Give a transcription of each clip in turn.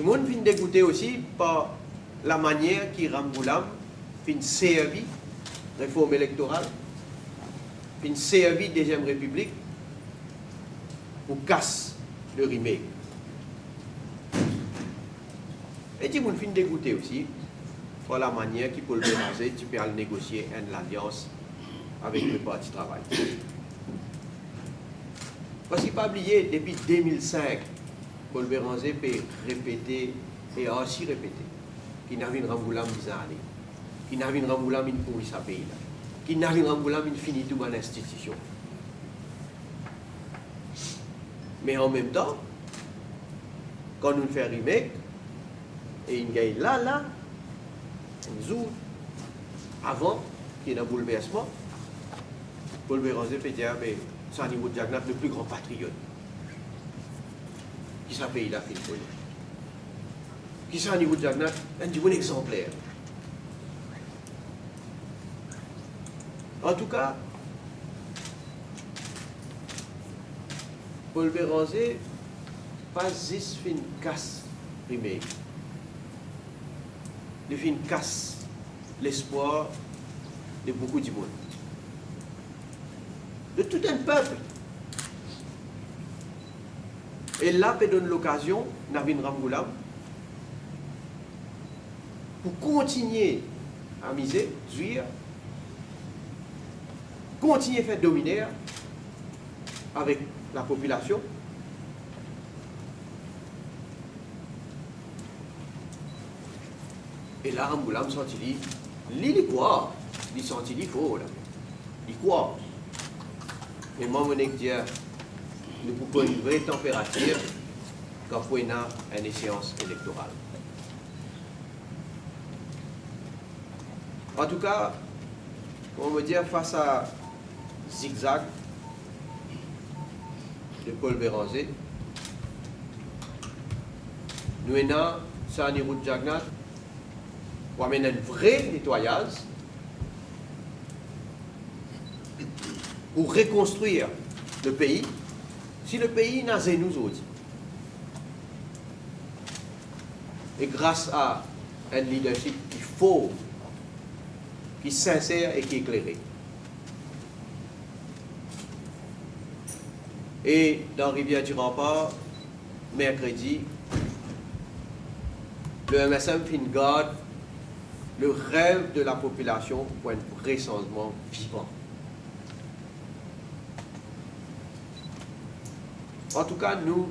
monde vient dégoûté aussi par la manière qui Ramgoulam fin servi réforme électorale, fin servi Deuxième République pour casse le remake. Et du monde fin dégoûté aussi par la manière qui peut le mélanger, tu peux négocier une alliance avec le Parti Travail. Parce qu'il ne faut pas oublier, depuis 2005, Paul Béranger peut répéter et aussi répéter qu'il n'a vu une Ramgoulam 10 années, qu'il n'a vu une Ramgoulam une pourri sa pays, qu'il n'a vu une Ramgoulam une fini tout dans l'institution. Mais en même temps, quand nous faisons remake, et il gagne là, un jour, avant qu'il y ait un bouleversement, Paul Béranger peut dire, mais c'est un niveau de Jagnat le plus grand patriote. Qui s'est payé la file politique. Qui c'est un niveau de Jagnat un niveau exemplaire. En tout cas, Paul Béranger, pas juste fait une casse remake. Il fait une casse l'espoir de beaucoup de monde. De tout un peuple. Et là, peut donner l'occasion, Navin Ramgoulam, pour continuer à miser, jouir, continuer à faire dominer avec la population. Et là, Ramgoulam sentit, il croit, il sentit, il faut, il croit. Et moi, je veux dire, nous pouvons une vraie température quand on a une échéance électorale. En tout cas, on veut dire, face à zigzag de Paul Béranger, nous avons Sani Route Jagnat pour amener un vrai nettoyage pour reconstruire le pays. Si le pays n'a pas nous autres, et grâce à un leadership qui fort, qui est sincère et qui est éclairé. Et dans Rivière du Rempart, mercredi, le MSM fin garde le rêve de la population pour un recensement vivant. En tout cas, nous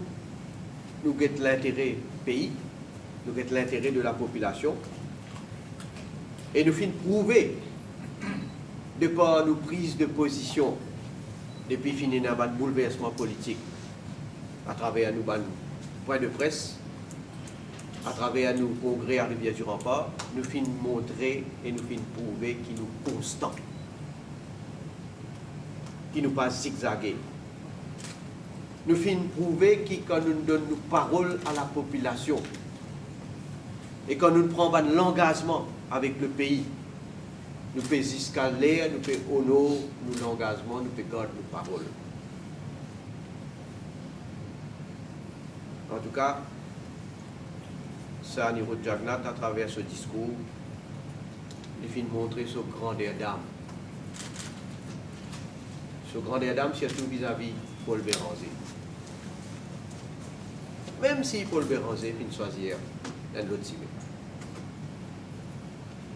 avons l'intérêt du pays, nous avons l'intérêt de la population, et nous finissons prouver, de par nos prises de position, depuis finir un bouleversement politique, à travers nos points de presse, à travers nos congrès à Rivière-du-Rempart, nous finissons montrer et nous finissons prouver qu'il nous constant, qu'il nous pas zigzaguer. Nous finissons prouver que quand nous donnons nos paroles à la population et quand nous prenons l'engagement avec le pays, nous pouvons jusqu'à l'air, nous pouvons honorer nos engagements, nous pouvons garder nos paroles. En tout cas, Sani Route Jagnat, à travers ce discours, il finit de montrer ce grandeur d'âme. Ce grandeur d'âme, surtout vis-à-vis Paul Béranger. Même si Paul Béranger finit de choisir un autre civil.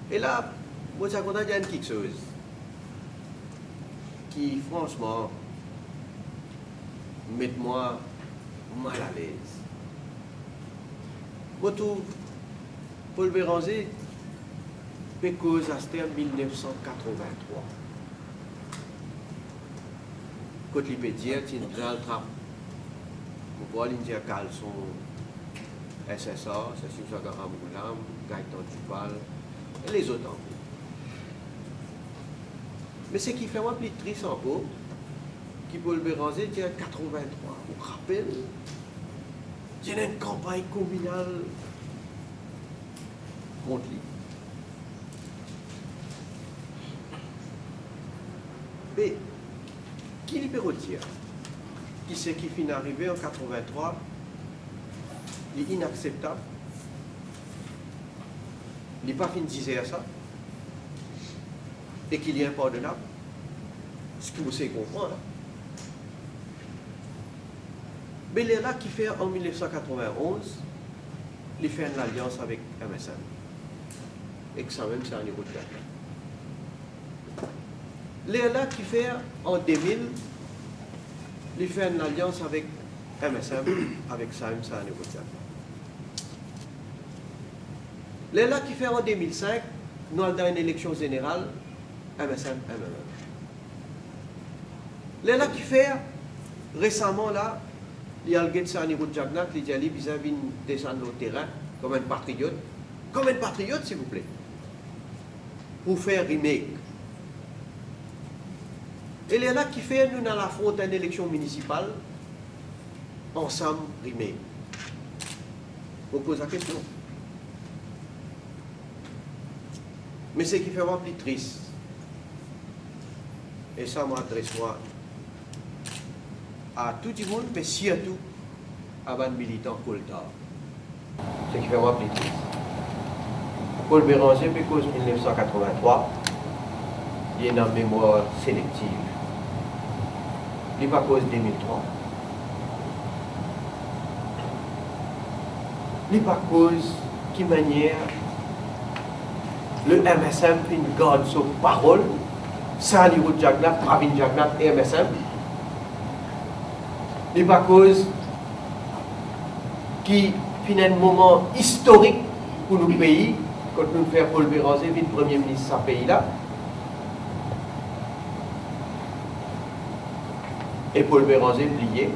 Et là, moi, ça compte dire quelque chose qui, franchement, met moi mal à l'aise. Moi, tout, Paul Béranger, fait cause à c'était en 1983. Quand il peut dire, il y a un trappe. Pour voir l'India Caleçon, SSA, Sessim Sagara Moulam, Gaëtan Dupal, et les autres. Mais ce qui fait moi plus triste encore, qui Paul Béranger dit en 83. Vous vous rappelez, il y a une campagne communale contre lui. Mais qui lui peut retirer? Qui c'est qui finit arrivé en 83? Il est inacceptable il n'est pas fin de dire ça, et qu'il est impardonnable. Ce que vous savez comprendre. Mais il est là qui fait en 1991, il fait une alliance avec MSM. Et que ça même, c'est un niveau de guerre. Il est là qui fait en 2000, il fait une alliance avec MSM, avec ça même, c'est un niveau de guerre. Il est là qui fait en 2005, nous avons dans une élection générale, MSM, MMM. Il est là qui fait récemment là, il y a le gars de niveau de Jagnat, il dit qu'il a descendre au terrain comme un patriote. Comme un patriote, s'il vous plaît. Pour faire remake. Et il est là qui fait, nous, dans la front d'une élection municipale, ensemble, remake. On pose la question. Mais ce qui fait vraiment plus triste, et ça m'adresse moi à tout le monde, mais surtout à un militant Coltard. Ce qui fait vraiment plus triste. Paul Béranger, parce que 1983, il est dans la mémoire sélective. Il n'est pas à cause 2003. Il n'est pas à cause qui manière le MSM garde sa parole, sans les routes Jagnat, Pravin Jagnat et MSM. Il n'est pas à cause qui finit un moment historique pour nos pays, quand nous faisons Paul Béranger, le Premier ministre de ce pays-là. Et Paul Béranger, oublié,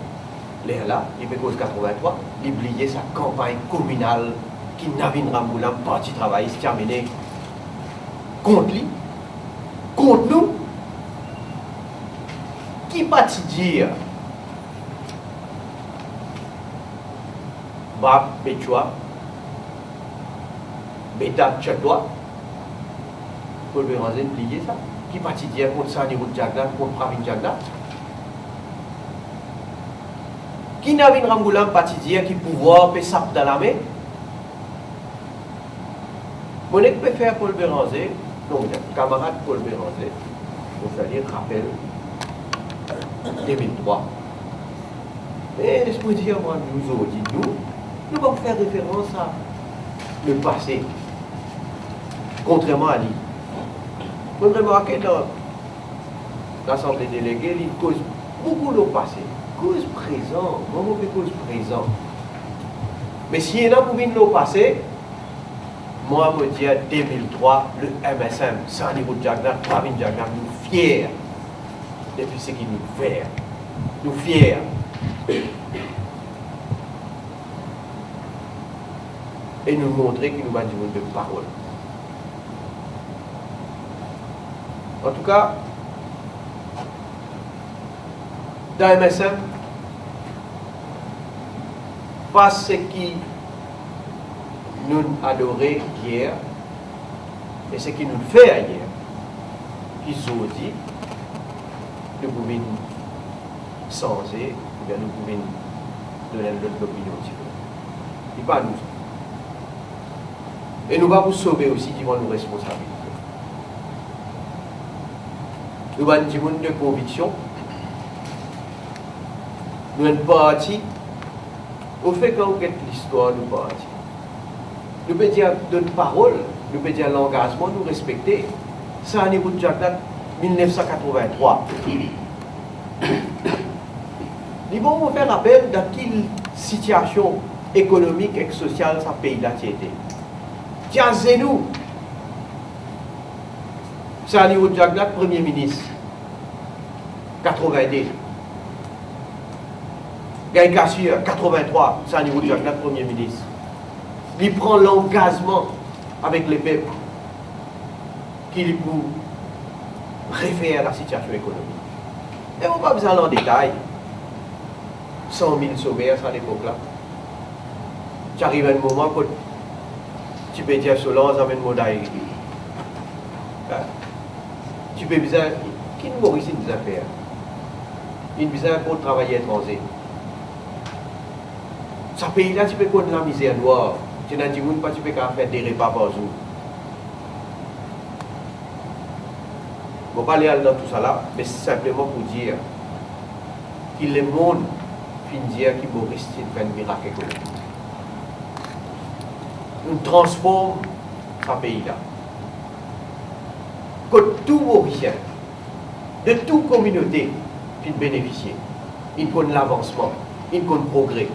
là, il fait cause 83, il oublié sa campagne communale qui Navin Ramgoolam, parti travailliste, terminé contre lui, contre nous. Qui va-t-il dire Bab, Béchoua, Béta, Tchadwa, Paul Béranger, oublié ça. Qui va-t-il dire contre ça, niveau de Jagnat, contre Pravin Jagnat? Qui Navin Ramgoolam parti dire qui pouvoir peut sape dans la main? Mon peut faire Paul Béranger, donc camarade Paul Béranger, on va dire rappel 2003. Mais laisse-moi dire, moi, nous allons faire référence à le passé, contrairement à lui. Vous remarquez dans l'Assemblée déléguée, il cause beaucoup le passé. Cause présent, moment de cause présent. Mais si il y en a pour venir le passé, moi, je dis à 2003, le MSM, sans niveau de Jagnat, Pravin Jagnat, nous fiers depuis ce qu'il nous fait. Nous fiers. Et nous montrer qu'il nous a dit de parole. En tout cas, dans MSM, pas ce qui nous adorait hier, et ce qui nous fait hier, qui ont dit, nous pouvons changer, ou bien nous pouvons donner notre opinion. Et pas nous. Et nous allons vous sauver aussi devant nos responsabilités. Nous avons des gens de conviction. Nous sommes partis au fait qu'on regarde l'histoire de nous partis. Nous pouvons dire de parole, nous pouvons dire l'engagement, nous respecter. C'est un niveau de Jagnat 1983. Nous allons faire appel dans quelle situation économique et sociale ce pays-là était. Tiens, c'est nous. C'est un niveau de Jagnat, Premier ministre. 82. Gaï Kassir, 83, c'est un niveau de Jagnat, Premier ministre. Il prend l'engagement avec les peuples qu'il pour référer à la situation économique. Et on ne va pas besoin en détail. 100 000 sauveurs à l'époque-là. Tu arrives à un moment où tu peux dire Solange avec une modaille. Tu peux besoin. Qui nous mourit ici des affaires? Il besoin pour travailler étranger. Ce pays-là, tu peux connaître la misère noire. Tu n'as dit pas tu peux faire des repas par jour. ne vais pas aller dans tout ça là, mais simplement pour dire que le monde finit dire que Maurice fait un miracle économique. Nous transformons ce pays-là. Que tout Mauricien, de toute communauté, puisse bénéficier. Il connaît l'avancement, il connaît le progrès.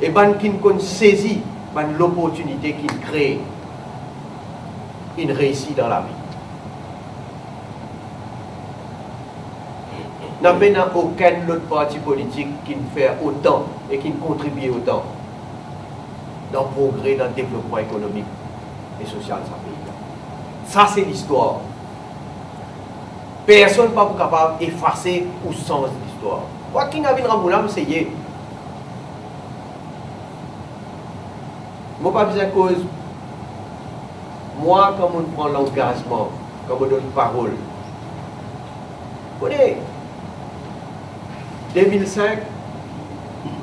Et qu'il connaît saisi l'opportunité qu'il crée, il réussit dans la vie. Nous n'avons aucun autre parti politique qui fait autant et qui contribue autant dans le progrès, dans le développement économique et social de ce pays-là. Ça, c'est l'histoire. Personne n'est pas capable d'effacer le sens de l'histoire. Moi, qui n'a pas de c'est y. Moi, pas besoin de cause. Moi, quand on prend l'engagement, quand on donne parole, vous voyez, 2005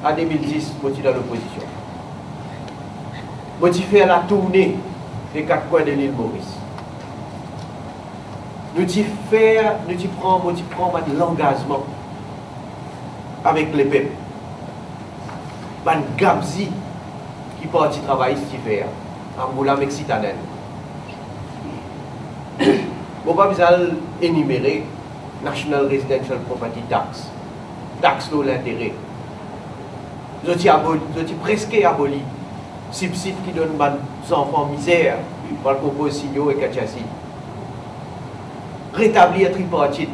à 2010, je suis dans l'opposition. Je fais la tournée des 4 coins de l'île Maurice. Nous prenons l'engagement avec les peuples. Ban Gamzi qui parti travailler ce qu'il fait en Moula Mexitanel. Je ne vais pas énumérer National Residential Property Tax. Taxe de l'intérêt. Je suis presque aboli. Subside qui donne aux enfants misère par le compos Signo et Kachassi. Rétablir tripartite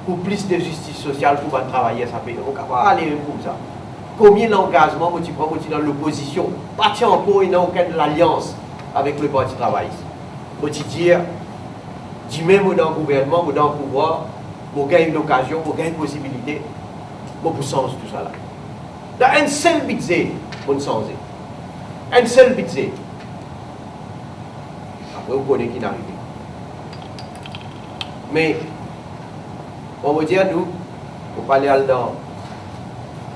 pour plus de justice sociale pour travailler à sa pays. On ne peut pas aller comme ça. Combien d'engagement tu prends dans l'opposition? Parti en pot et n'a aucune alliance avec le Parti travailliste. Tu dis, même dans le gouvernement, dans le pouvoir, vous gagnez une occasion, vous gagnez une possibilité, vous sens tout ça là. Dans un seul budget, vous sensez. Un seul budget. Après, vous connaissez qui n'arrive. Mais, on va dire, nous, on va aller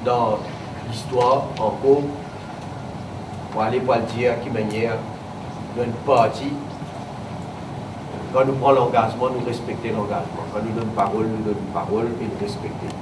dans l'histoire en cours, pour aller pour le dire qui manière notre parti. Quand nous prenons l'engagement, nous respectons l'engagement. Quand nous donnons parole et nous respectons.